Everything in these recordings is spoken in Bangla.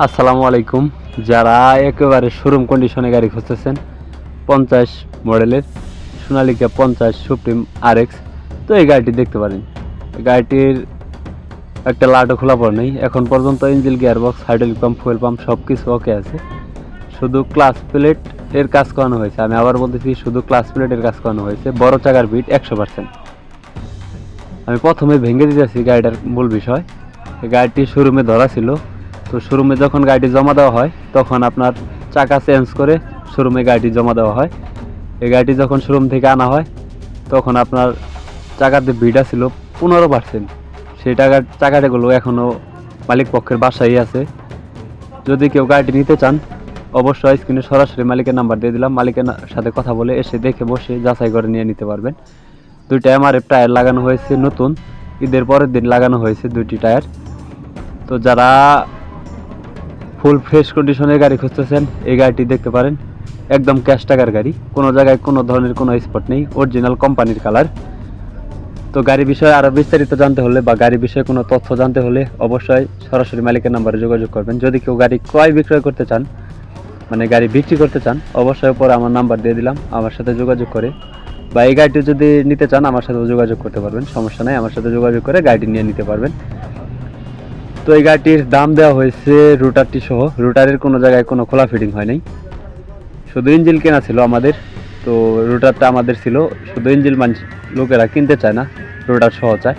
আসসালামু আলাইকুম। যারা একেবারে শোরুম কন্ডিশনে গাড়ি খুঁজতেছেন 50 মডেলের সোনালিকা 50 সুপ্রিম RX, তো এই গাড়িটি দেখতে পারেন। এই গাড়িটির একটা লাটও খোলা পড়ে নেই এখন পর্যন্ত। Engine, gearbox, hydraulic pump, fuel pump সব কিছু ওকে আছে। শুধু ক্লাচ প্লেট এর কাজ করানো হয়েছে। আমি আবার বলতেছি, শুধু ক্লাচ প্লেটের কাজ করানো হয়েছে। বড় চাকার বিট 100%। আমি প্রথমে ভেঙে দিতেছি গাড়িটার মূল বিষয়। এই গাড়িটি শোরুমে ধরা ছিল, তো শোরুমে যখন গাড়িটি জমা দেওয়া হয় তখন আপনার চাকা চেঞ্জ করে শোরুমে গাড়িটি জমা দেওয়া হয়। এই গাড়িটি যখন শোরুম থেকে আনা হয় তখন আপনার চাকাতে ভিড়া ছিল 15%। সেই চাকাটাগুলো এখনও মালিক পক্ষের বাসায় আছে। যদি কেউ গাড়িটি নিতে চান অবশ্যই স্ক্রিনে সরাসরি মালিকের নাম্বার দিয়ে দিলাম। মালিকের সাথে কথা বলে এসে দেখে বসে যাচাই করে নিয়ে নিতে পারবেন। দুইটা MRF টায়ার লাগানো হয়েছে নতুন, ঈদের পরের দিন লাগানো হয়েছে দুইটি টায়ার। তো যারা ফুল ফ্রেশ কন্ডিশনের গাড়ি খুঁজতেছেন এই গাড়িটি দেখতে পারেন। একদম ক্যাশ টাকার গাড়ি, কোনো জায়গায় কোনো ধরনের কোনো স্পট নেই, অরিজিনাল কোম্পানির কালার। তো গাড়ি বিষয়ে আরও বিস্তারিত জানতে হলে বা গাড়ি বিষয়ে কোনো তথ্য জানতে হলে অবশ্যই সরাসরি মালিকের নাম্বারে যোগাযোগ করবেন। যদি কেউ গাড়ি ক্রয় বিক্রয় করতে চান, মানে গাড়ি বিক্রি করতে চান, অবশ্যই উপরে আমার নাম্বার দিয়ে দিলাম, আমার সাথে যোগাযোগ করে, বা এই গাড়িটি যদি নিতে চান আমার সাথে যোগাযোগ করতে পারবেন। সমস্যা নাই, আমার সাথে যোগাযোগ করে গাড়িটি নিয়ে নিতে পারবেন। তো এই গাড়িটির দাম দেওয়া হয়েছে রুটারটি সহ। রুটারের কোনো জায়গায় কোনো খোলা ফিটিং হয় নাই, শুধু ইঞ্জিন কেনা ছিল আমাদের। তো রুটারটা আমাদের ছিল, শুধু ইঞ্জিন লোকেরা কিনতে চায় না, রুটার সহ চায়।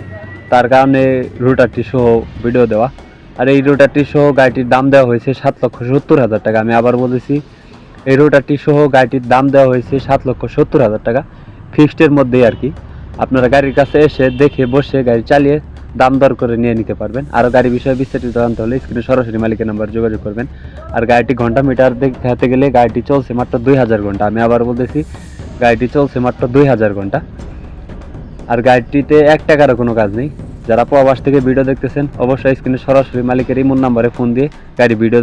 তার কারণে রুটারটি সহ ভিডিও দেওয়া। আর এই রুটারটি সহ গাড়িটির দাম দেওয়া হয়েছে 7,70,000 টাকা। আমি আবার বলেছি, এই রুটারটি সহ গাড়িটির দাম দেওয়া হয়েছে 7,70,000 টাকা, ফিক্সডের মধ্যেই আর কি। আপনারা গাড়ির কাছে এসে দেখে বসে গাড়ি চালিয়ে দাম দর করে নিয়ে নিতে পারবেন। আরও গাড়ি বিষয়ে বিস্তারিত জানতে হলে স্ক্রিনে সরাসরি মালিকের নাম্বার যোগাযোগ করবেন। আর গাড়িটি ঘন্টা মিটার দেখাতে গেলে গাড়িটি চলছে মাত্র 2000 ঘন্টা। আমি আবার বলতেছি, গাড়িটি চলছে মাত্র 2000 ঘন্টা। আর গাড়িটিতে 1 টাকারও কোনো কাজ নেই। যারা প্রবাস থেকে ভিডিও দেখতেছেন অবশ্যই স্ক্রিনে সরাসরি মালিকের ইমো নাম্বারে ফোন দিয়ে গাড়ি ভিডিও